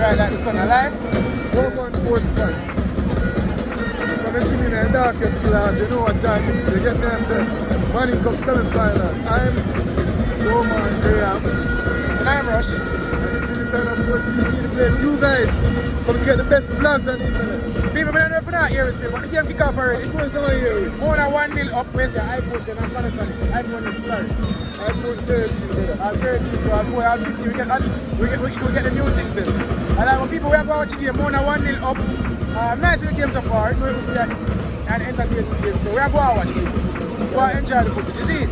Right like the sun alive. Welcome sports fans. From the sitting in the darkest class, you know what time it is. You get me and say, Manning Cup semi-finals. I'm Roman Graham. And I'm Rush. And this is the sign of Sports TV, the place you guys come to get the best vlogs on the internet. People don't know if not here still, but the game kick off already. It goes down here. More than 1-0 up, where's the iPhone 10 and Panasonic? iPhone 8, sorry. iPhone 13, brother. 13 to 4 and 50, we get the new things then. And like when people we are going to watch the game, more than 1-0 up. Nice the game so far, it will be an entertaining game, so we are going to watch it. Go and enjoy the footage, you see it?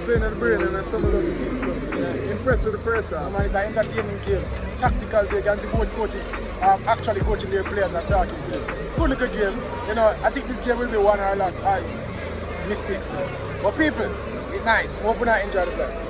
Playing on the brain and some of them see so impressed with the first half. Man, it's an entertaining game, tactical game, and the both coaches are actually coaching their players and talking to them. good little game. You know, I think this game will be won or lost and mistakes too. But people, it's nice. Hope you enjoy the play.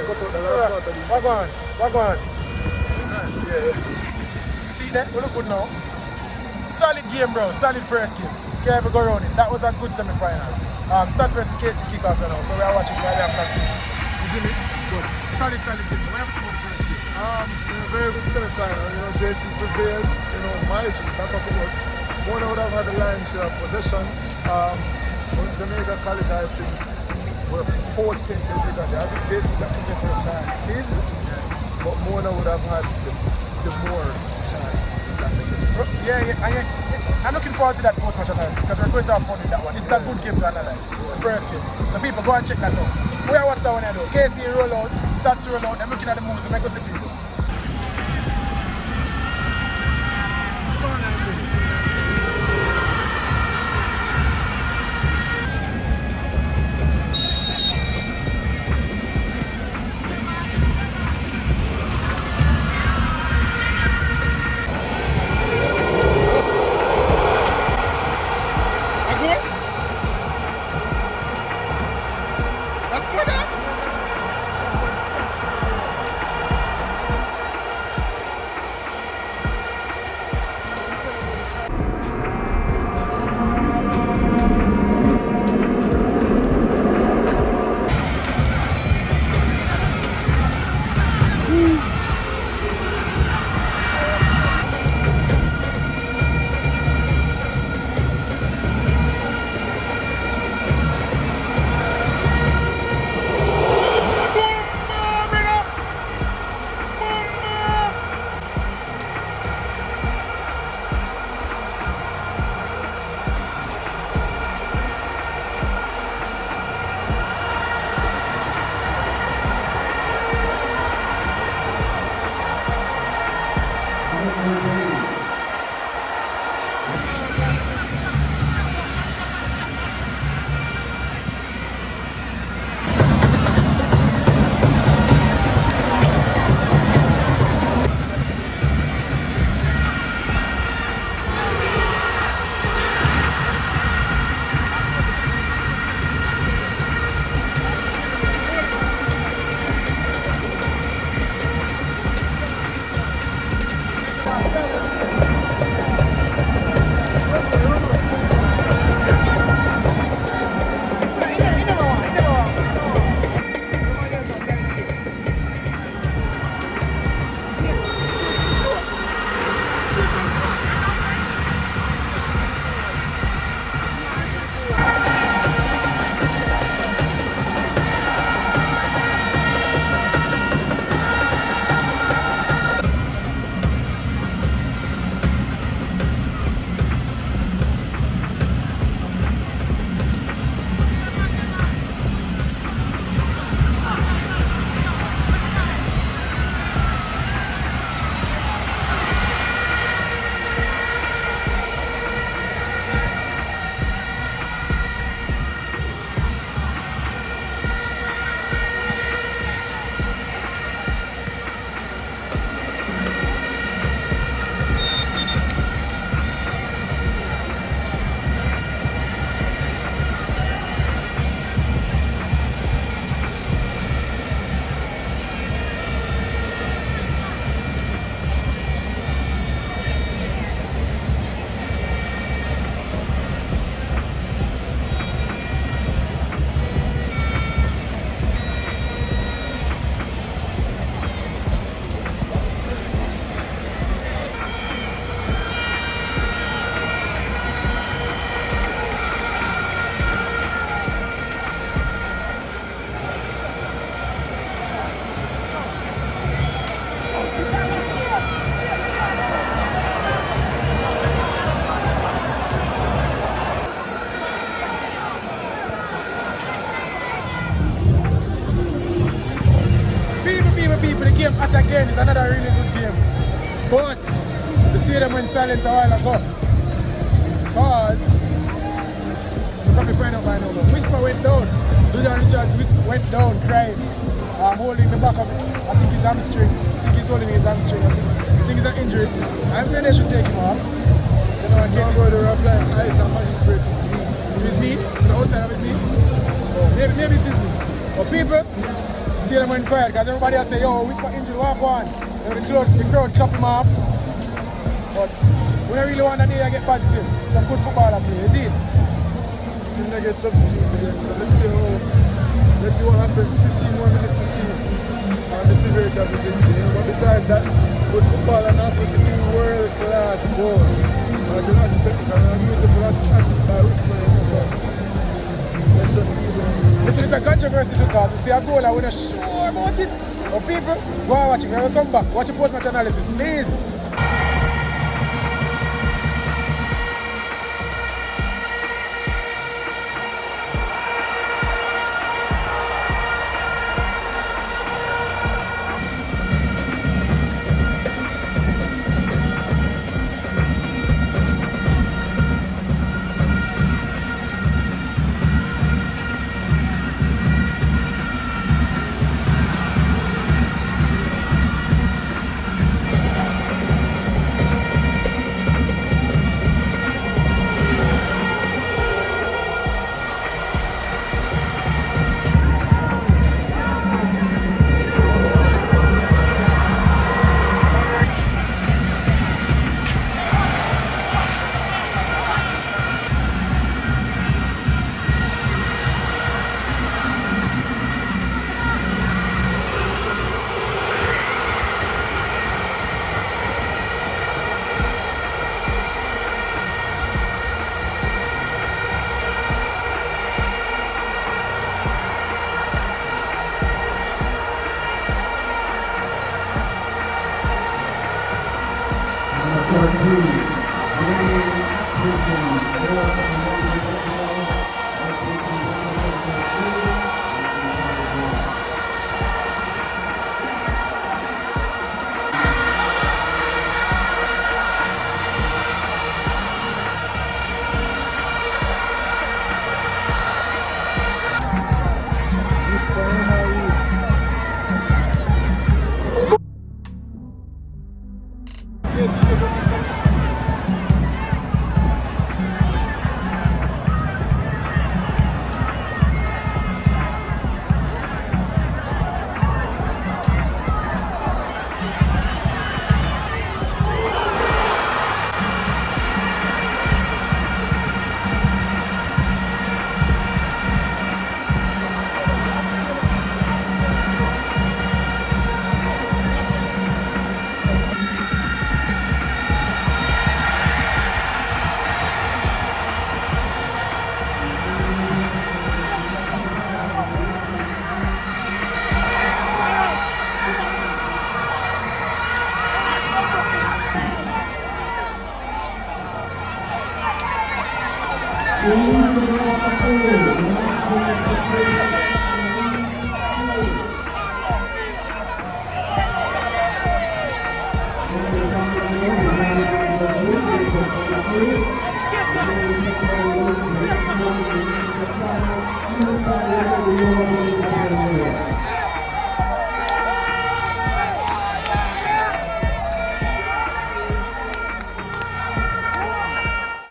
cut out the last part of the What go on? Yeah. See that? We look good now. Solid game, bro. Solid first game. Can't ever go around it. That was a good semi-final. Stats versus KC kick off now. So we are watching right after that. You see me? Good. Solid game. We have to go the first game. In a very good semi-final, JC prevailed, margins, that's what it was. Mona would have had the lion's share of possession. Jamaica College, I think, were potent in the game. I think JC got better chances, but Mona would have had the more chances in that game. Yeah. I'm looking forward to that post-match analysis because we're going to have fun with that one. This is a good game to analyze. The first game. So people go and check that out. We are watching that one here though. KC roll out, Stats roll out, I'm looking at the moves and make us see people. Game at again is another really good game. But the stadium went silent a while ago. Because we'll probably find out by now. Whisper went down. Julian Richards went down crying. Holding the back of I think his hamstring. I think he's holding his hamstring. I think it's an injury. I'm saying they should take him off. You know, in case they're applying ice and magistrate to his knee, to the outside of his knee. Maybe it's his knee. But people, stadium went quiet because everybody else say, yo, whisper injury, walk on. And the crowd chop him off. But we don't really want that day to get bad still. Some good footballer play, is it? He's gonna get substituted again. So let's see what happens. 15 more minutes to see the severity of his injury. But besides that, good football and opposite two world-class goals. I should not technical and beautiful assist by Usman. So let's just see them. It's a little controversy to cause. We see a goal and we're not sure about it. But people, go and watch it. When we come back, watch the post-match analysis, please.